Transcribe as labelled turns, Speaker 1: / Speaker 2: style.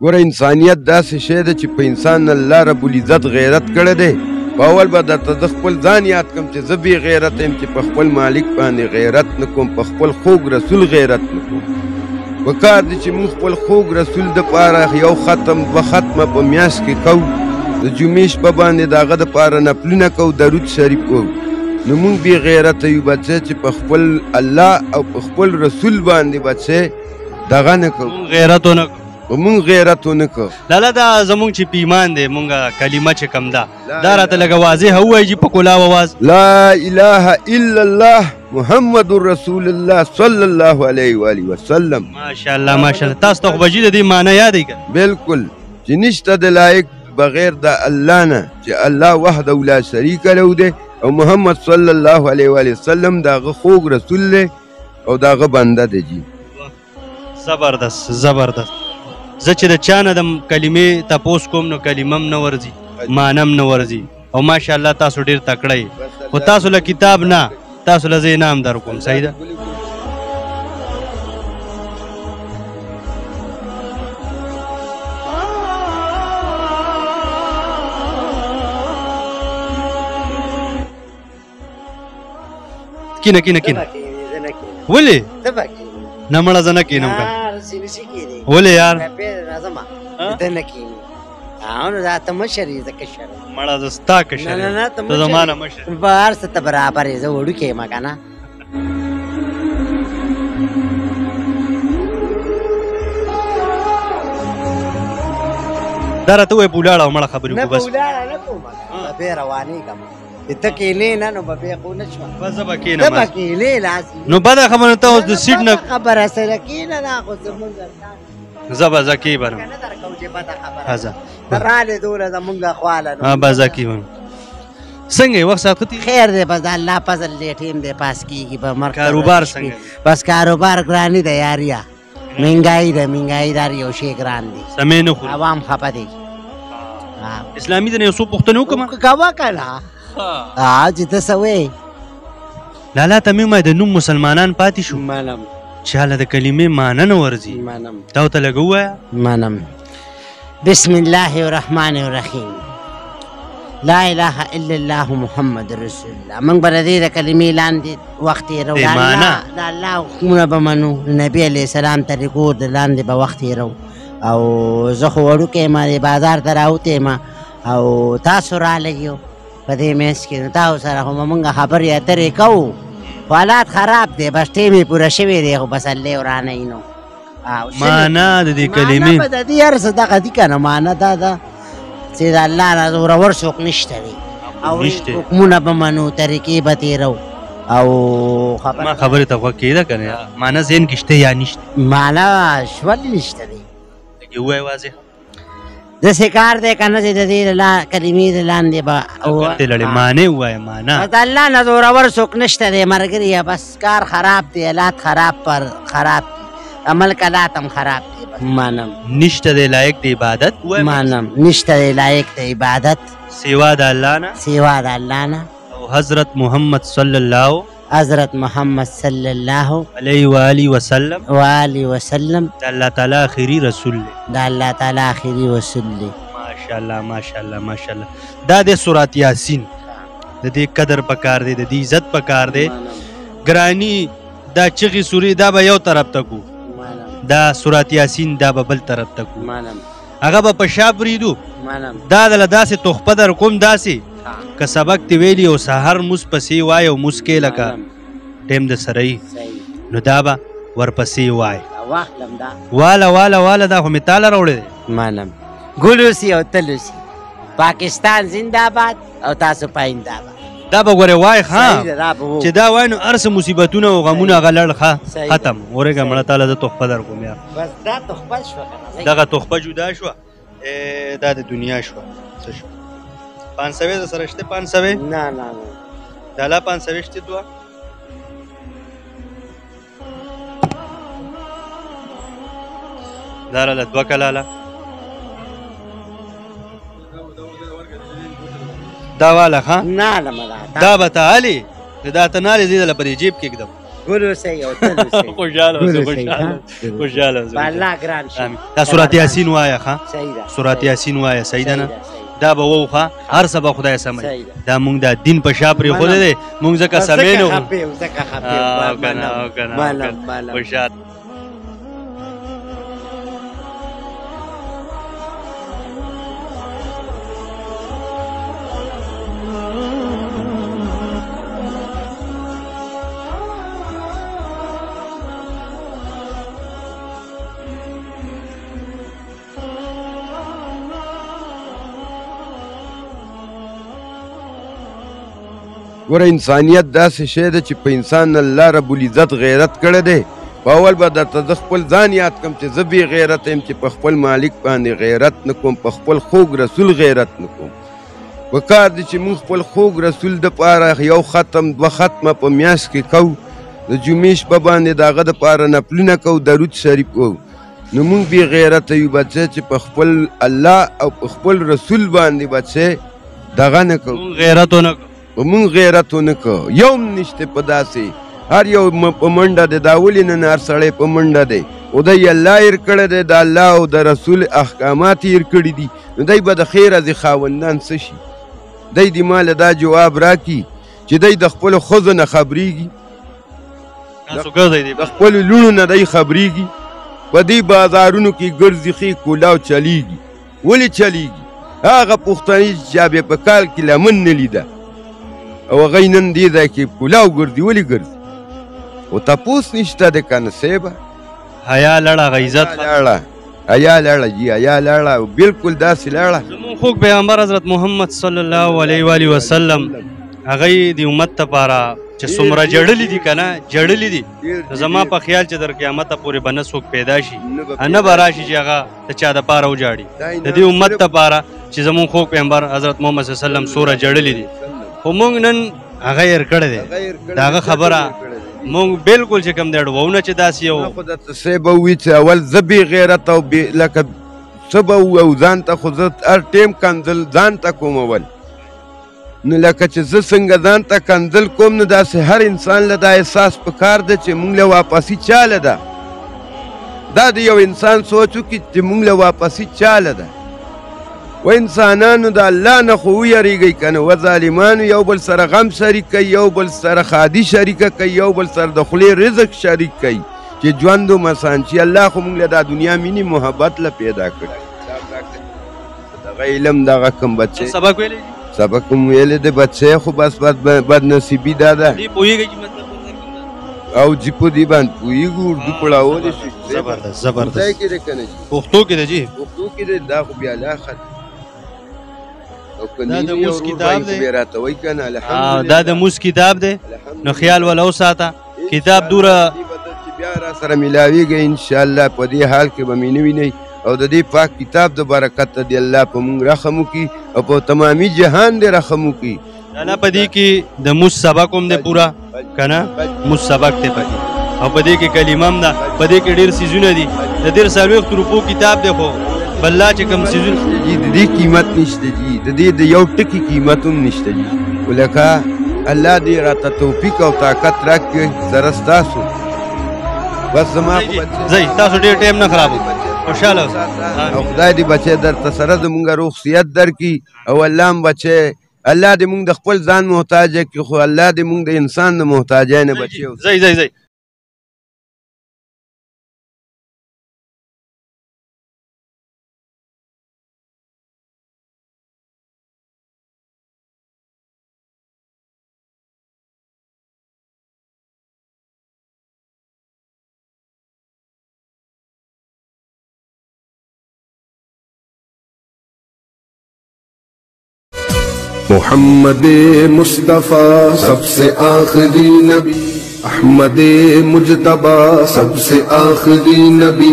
Speaker 1: ګوره انسانیت داسې شی ده چې په انسان الله رب العزت غیرت کړی دی. په اول به درته زه خپل ځان یاد کړم چې زه بې غیرته یم چې په خپل مالک باندې غیرت نه کوم، په خپل خوږ رسول غیرت نه کوم. پکار دی چې موږ خپل خوږ رسول دپاره یو ختم دوه ختمه په میاشت کې کوو، د جمعې شپه باندې د هغه دپاره نفلونه کوو، درود شریف کوو. نو موږ بې غیرته یو بچی چې په خپل الله او په خپل رسول باندې بچی دغه نه کوو،
Speaker 2: غیرت ونه کوو.
Speaker 1: مونږ غیرت ونه کوو.
Speaker 2: لاله دا زمونږ چې په ایمان دی مونږه کلمه چې کم ده دا راته لږه واضح ووایي چې په کلاب اواز
Speaker 1: لا اله الا الله محمد رسول الله صلی الله علیه و آله وسلم.
Speaker 2: ماشاءالله ماشاءالله. تاسو ته خو به جي د دې معنی یادې که؟
Speaker 1: بالکل چې نشته د لایق بغیر د الله نه، چې الله وحده لا شریک له دی او محمد صلی الله علیه و آله وسلم د هغه خوږ رسول دی او د هغه بنده دی. جي
Speaker 2: زبردست زبردست. زه چې د چا نه د کلمې تپوس کوم نو کلمه هم نه ورځي، معنی هم نه ورځي. او ماشاءالله تاسو ډېر تکړه یې، خو تاسو له کتاب نه تاسو له زه انعام در کوم. صحیح ده؟ کینه کینه کینه. ولې؟ نه مړه زه نه کینم که. ولې یار؟ مړه زه ستا کشر یم، ته زما نه مشر.
Speaker 3: په هر څه ته برابر یې، زه وړوکی یم که نه.
Speaker 2: دا راته ووایه په ولاړه او مړه خبرې وکړو بس.
Speaker 3: نه په ولاړه نه کوم، به روانېږم. ته کېنې نه نو به بیا خو نه شوه.
Speaker 2: بس زه به کېنم.
Speaker 3: ته به کېنې لاسې
Speaker 2: نو بده خبره ته اوس د سیټ نه
Speaker 3: خبره سره کېنه دا خو زمونږ
Speaker 2: زه به زه کېبنم.
Speaker 3: نه درکوم چې بده خبره
Speaker 2: ښه
Speaker 3: ته رالې دوله زمونږ خواله نو
Speaker 2: به زه کېبم. څنګه یې وخت ساعت ښه تېر؟
Speaker 3: خیر دی بس د الله فضل دی، ټیم دی پاس کېږي په مرګ.
Speaker 2: کاروبار څنګه؟
Speaker 3: بس کاروبار ګراني ده یاریا، مهنګایي ده، مهنګایي دار یو شی ګران دی،
Speaker 2: سمې نه خوري،
Speaker 3: عوام خفه دی.
Speaker 2: اسلامي د یو څو پوښتنې وکړم
Speaker 3: کوه که نه چې ته څه وایې.
Speaker 2: لالا ته مې ووایه د نوم مسلمانان پاتې شو،
Speaker 3: منم
Speaker 2: چې هله د کلمې معنی نه ورځي.
Speaker 3: منم
Speaker 2: تا ورته لږه ووایه.
Speaker 3: منم. بسم الله الرحمن الرحیم، لا اله الا الله محمد رسول الله. موږ به د دې د کلمې لاندې وخت تېرو، د الله حکمونه به منو، د نبي علیه السلام طریقو د لاندې به وخت تېرو. او زه خو وړوکی یم، د بازار ته راوتی یم او تاسو راغلی یو په دې منځ کې، نو تاسو سره خو مونږ خبرې اترې کوو، خو حالات خراب دی، بس ټیم یې پوره شوی دی، خو بس الله ورانه یې نو.
Speaker 2: معنی د دې کلمې
Speaker 3: معنی به د دې هر څه دغه دي که نه، معنی دا ده چې د الله نه زورور څوک نشته دی او حکمونه به منو، طریقې به تېرو. او
Speaker 2: ما خبرې ته غوږ کېده که نه، معنی ذهن کې شته یا نشته؟
Speaker 3: معنی ولې نشته دی؟
Speaker 2: لږ یې ووایه واضح.
Speaker 3: داسې کار دی که نه چې د دې کلمې د لاندې به
Speaker 2: لړې معنی ووایه. معنی
Speaker 3: د الله نه زورور څوک نشته دی ملګريه، بس کار خراب دی، حالات خراب پر خراب دي، عمل کلات هم خراب دی. منم
Speaker 2: نشته دی لایق د عبادت.
Speaker 3: منم نشته دی لایق د عبادت
Speaker 2: سوا د الله نه،
Speaker 3: سوا د الله نه.
Speaker 2: او حضرت محمد صلی الله
Speaker 3: حضرت محمد صلی الله
Speaker 2: علیه و آله وسلم د الله تعالی آخري رسول دی.
Speaker 3: د الله تعالی آخري رسول دی.
Speaker 2: ماشاءالله ماشاءالله ماشاءالله. دا د سورت یاسین د دې قدر پکار دی، د دې عزت پکار دی. ګرانی دا چغې سورې دا به یو طرف ته کو، دا سورت یاسین دا به بل طرف ته کو، هغه به په شا بریدو. دا دله داسې تحفه در کوم، داسې که سبق تی ویلی او سهار موس پسې وای او موس کې لکه ټیم د سره یي، نو دا به ورپسې وای. واله واله واله دا خو مې تاله راوړی دی.
Speaker 3: منم. ګلوسي او تلوسي، پاکستان زنده‌باد او تاسو پاینده.
Speaker 2: دا به ګورې وای ښه چې دا وای نو هر څه مصیبتونه او غمونه هغه لړ ښه ختم. ورېږه مړه تاله زه تحفه در کوم یار.
Speaker 3: بس دا تحفه شوه که نه،
Speaker 2: دغه تحفه جدا شوه، دا د دنیا شوه. څه شوه؟ 500 د سره شته؟ 500
Speaker 3: نه نه
Speaker 2: د الله 500 شته دوه. دا راله دوه کلاله دا والا ښه؟
Speaker 3: نه نه
Speaker 2: دا به ته علي دا ته نه علي زه دله په دې جیب کې ږدم.
Speaker 3: ګل اوسئ او تل اوسئ.
Speaker 2: خوشحاله
Speaker 3: ګل
Speaker 2: اوسه،
Speaker 3: اوسئ،
Speaker 2: خوشحاله
Speaker 3: ها؟
Speaker 2: اوسه، خوشحاله اوسه.
Speaker 3: په الله ګران شي.
Speaker 2: آمین. دا سورت یاسین وایه ښه،
Speaker 3: صحیح ده.
Speaker 2: سورت یاسین وایه، صحیح ده نه؟
Speaker 3: صحیح ده.
Speaker 2: دا به ووخه هر څه به خدای سموي.
Speaker 3: صحیح ده.
Speaker 2: دا مونږ دا دین په شا پرېښودی دی، مونږ ځکه سمې نه وو.
Speaker 3: ځکه خفه
Speaker 2: او
Speaker 3: یم.
Speaker 2: کنه، او کنه، او
Speaker 3: منم،
Speaker 2: کنه.
Speaker 3: منم.
Speaker 2: خوشحاله.
Speaker 1: ګوره انسانیت داسې شی ده چې په انسان الله رب العزت غیرت کړی دی. په اول به درته زه خپل ځان یاد کړم چې زه بې غیرته یم، چې په خپل مالک باندې غیرت نه کوم، په خپل خوږ رسول غیرت نه کوم. په کار دی چې موږ خپل خوږ رسول دپاره یو ختم 2 ختمه په میاشت کې کوو، د جمعې شپه باندې د هغه دپاره نفلونه کوو، درود شریف کوو. نو موږ بې غیرته یو بچی چې په خپل الله او په خپل رسول باندې بچی دغه نه کوو،
Speaker 2: مونږ غیرت ونه کړو.
Speaker 1: مونږ غیرت ونه کړو. یو هم نشته په داسې، هر یو په منډه دی. دا ولې نن هر سړی په منډه دی؟ او دی الله هېر کړی دی، د الله او د رسول احکامات هېر کړي دي. نو دی به د خیر از خاوندان څه شي؟ دی دې ماله دا جواب راکړي چې دی د خپلو ښځو نه خبرېږي،
Speaker 2: تاسو ګرځئ دې
Speaker 1: د خپلو لوڼو نه دی خبرېږي، په دې بازارونو کې ګرځي ښې کولاو چلیږي. ولې چلیږي؟ هغه پښتني چې چا بیا په کال کې لمن نه لیده او هغه نن دې ځای کې کولاو ګرځي. ولې ګرځي؟ او تپوس نشته د که نه صیبه.
Speaker 2: حیا لړه غیزت
Speaker 1: لاړه، حیا لاړه جي، حیا لاړه، بلکل داسې لاړه.
Speaker 2: زمون خوږ پیغمبر حضرت محمد صلی الله علیه و آله وسلم هغه د امت لپاره چې څومره جړلي دي که نه، جړلي دي. زما په خیال چې در قیامته پورې به نه څوک پیدا شي، نه به راشي چې هغه د چا دپاره وجاړي. د دې امت لپاره چې زمون خوږ پیغمبر حضرت محمد صلی الله علیه وسلم څومره جړلي دي، خو موږ نن هغه هېر کړی دی. د هغه خبره موږ بلکل چې کوم دی اړوونه چې داسې یو
Speaker 1: خو درته څه به ووي چې اول زه بې غیرته او لکه څه به وو ځان ته، خو زه هر ټیم کنځل ځان ته کوم اول. نو لکه چې زه څنګه ځان ته کنځل کوم، نو داسې هر انسان له دا احساس په کار ده چې موږ له واپسي چاله ده. دا د یو انسان سوچ وکړي چې موږ له واپسي چاله ده. و انسانانو د الله نه خو ویریږئ که نه، و ظالمانو یو بل سره غم شریک کوي، یو بل سره خادي شریکه کوي، یو بل سره د خولې رزق شریک کوي چې ژوند ومسان شي. الله خو موږ له دا دنیا مینې محبت له پیدا کړي. دغه علم دغه کوم بچی
Speaker 2: سبق ویلی
Speaker 1: سبق هم ویلی دی بچی، خو بس بد نصیبي دا ده.
Speaker 2: دې پوهېږئ چې مطلب
Speaker 1: او جي په دې باندې پوهېږو، اردو پړاولی شي.
Speaker 2: زبردست
Speaker 1: ځای
Speaker 2: زبردست
Speaker 1: کې دی که نه جي؟
Speaker 2: پښتو کې ده جي.
Speaker 1: پښتو کې دی، دا خو بیا لا خط او که
Speaker 2: دا د
Speaker 1: نیمې
Speaker 2: موس
Speaker 1: ورور
Speaker 2: کتاب
Speaker 1: باندې
Speaker 2: دی.
Speaker 1: خو بیا راته وایي که نه.
Speaker 2: دا
Speaker 1: الحمدلله
Speaker 2: د موس کتاب دی، نو خیال ولا وساته. کتاب دوره
Speaker 1: چې بیا را سره ملاویږي انشاءالله، په دې حال کې به مې نه وینئ. او د دې پاک کتاب د برکته دی الله په موږ رحم وکړي او په تمامي جهان دې رحم وکړي.
Speaker 2: الله په دې کې د موس سبق هم دی پوره که نه، موس سبق دی په کې، او په دې کې کلمه هم ده، په دې کې ډېر څیزونه دي. د 40 روپو کتاب دی، خو بله چې کوم څیزونه
Speaker 1: جی د دې قیمت نشته جی، د دې د یو ټکي قیمت هم نشته جی. خو لکه الله دې راته توفیق او طاقت راکړي سره ستاسو. بس زما خو بچی
Speaker 2: ځئ، تاسو ډېر ټایم نه خرابوئ، خوشحاله اوسئ.
Speaker 1: او خدای دې بچی درته سره زمونږ روغ صحت درکړي، او الله هم بچی، الله دې مونږ د خپل ځان محتاجه کړي، خو الله دې مونږ د انسان د محتاجۍ نه بچي.
Speaker 2: ځئ ځئ ځئ.
Speaker 4: محمد مصطفیٰ سب سے آخری نبی، احمد مجتبیٰ سب سے آخری نبی.